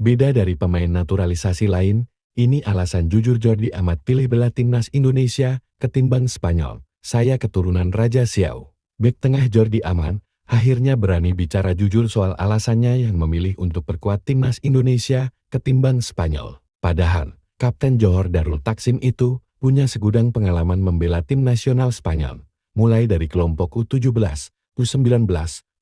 Beda dari pemain naturalisasi lain, ini alasan jujur Jordi Amat pilih bela timnas Indonesia ketimbang Spanyol. Saya keturunan Raja Siau. Bek tengah Jordi Amat akhirnya berani bicara jujur soal alasannya yang memilih untuk perkuat timnas Indonesia ketimbang Spanyol. Padahal, Kapten Johor Darul Taksim itu punya segudang pengalaman membela tim nasional Spanyol, mulai dari kelompok U17, U19,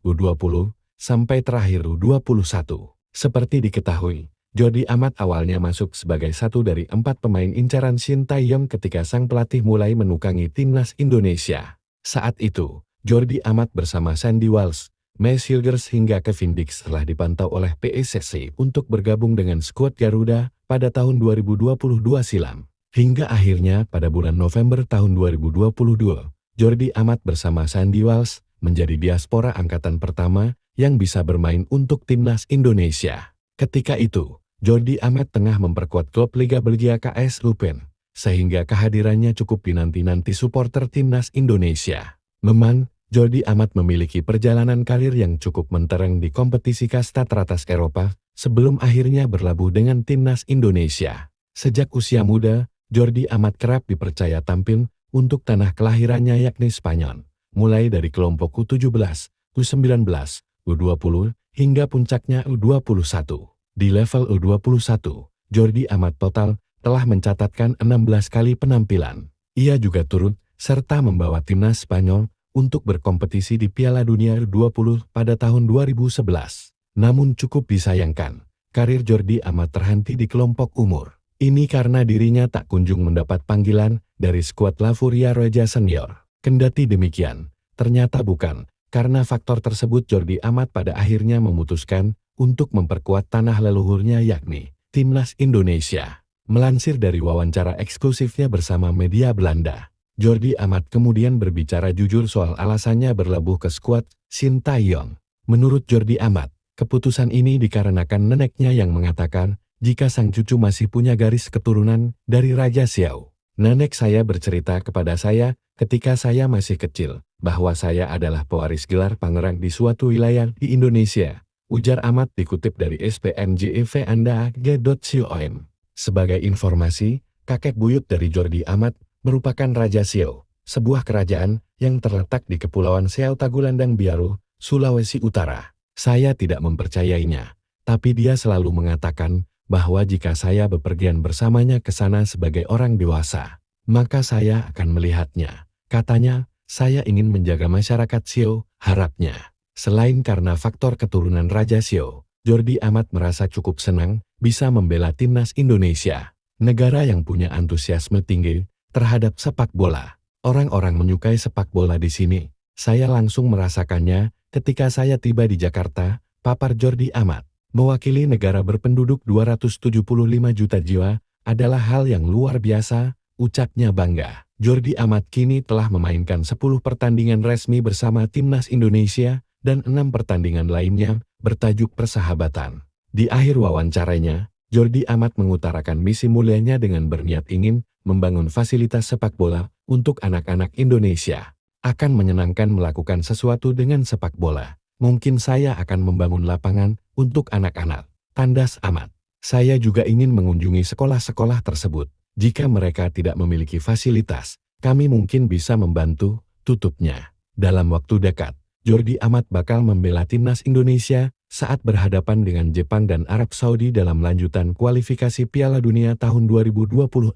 U20, sampai terakhir U21. Seperti diketahui, Jordi Amat awalnya masuk sebagai satu dari 4 pemain incaran Shin Tae-yong ketika sang pelatih mulai menukangi timnas Indonesia. Saat itu, Jordi Amat bersama Sandy Walsh, Max Hilgers hingga Kevin Dix telah dipantau oleh PSSI untuk bergabung dengan skuad Garuda pada tahun 2022 silam. Hingga akhirnya pada bulan November tahun 2022, Jordi Amat bersama Sandy Walsh menjadi diaspora angkatan pertama yang bisa bermain untuk timnas Indonesia. Ketika itu, Jordi Amat tengah memperkuat klub Liga Belgia KS Leuven, sehingga kehadirannya cukup dinanti-nanti supporter timnas Indonesia. Memang, Jordi Amat memiliki perjalanan karir yang cukup mentereng di kompetisi kasta teratas Eropa, sebelum akhirnya berlabuh dengan timnas Indonesia. Sejak usia muda, Jordi Amat kerap dipercaya tampil untuk tanah kelahirannya yakni Spanyol, mulai dari kelompok U17, U19, U20, hingga puncaknya U21. Di level U21, Jordi Amat total telah mencatatkan 16 kali penampilan. Ia juga turut serta membawa timnas Spanyol untuk berkompetisi di Piala Dunia U20 pada tahun 2011. Namun cukup disayangkan, karir Jordi Amat terhenti di kelompok umur. Ini karena dirinya tak kunjung mendapat panggilan dari skuad La Furia Reja Senior. Kendati demikian, ternyata bukan karena faktor tersebut Jordi Amat pada akhirnya memutuskan untuk memperkuat tanah leluhurnya yakni timnas Indonesia. Melansir dari wawancara eksklusifnya bersama media Belanda, Jordi Amat kemudian berbicara jujur soal alasannya berlabuh ke skuad Shin Tae-yong. Menurut Jordi Amat, keputusan ini dikarenakan neneknya yang mengatakan jika sang cucu masih punya garis keturunan dari Raja Siau. Nenek saya bercerita kepada saya ketika saya masih kecil, bahwa saya adalah pewaris gelar pangeran di suatu wilayah di Indonesia, ujar Amat dikutip dari spnjev.anda.com. Sebagai informasi, kakek buyut dari Jordi Amat merupakan Raja Siau, sebuah kerajaan yang terletak di Kepulauan Siau Tagulandang Biaro, Sulawesi Utara. Saya tidak mempercayainya, tapi dia selalu mengatakan bahwa jika saya bepergian bersamanya ke sana sebagai orang dewasa, maka saya akan melihatnya. Katanya, saya ingin menjaga masyarakat Siau, harapnya. Selain karena faktor keturunan Raja Siau, Jordi Amat merasa cukup senang bisa membela timnas Indonesia, negara yang punya antusiasme tinggi terhadap sepak bola. Orang-orang menyukai sepak bola di sini. Saya langsung merasakannya ketika saya tiba di Jakarta, papar Jordi Amat. Mewakili negara berpenduduk 275 juta jiwa adalah hal yang luar biasa, ucapnya bangga. Jordi Amat kini telah memainkan 10 pertandingan resmi bersama timnas Indonesia dan 6 pertandingan lainnya bertajuk persahabatan. Di akhir wawancaranya, Jordi Amat mengutarakan misi mulianya dengan berniat ingin membangun fasilitas sepak bola untuk anak-anak Indonesia. Akan menyenangkan melakukan sesuatu dengan sepak bola. Mungkin saya akan membangun lapangan untuk anak-anak, tandas Amat. Saya juga ingin mengunjungi sekolah-sekolah tersebut. Jika mereka tidak memiliki fasilitas, kami mungkin bisa membantu, tutupnya. Dalam waktu dekat, Jordi Amat bakal membela timnas Indonesia saat berhadapan dengan Jepang dan Arab Saudi dalam lanjutan kualifikasi Piala Dunia tahun 2026.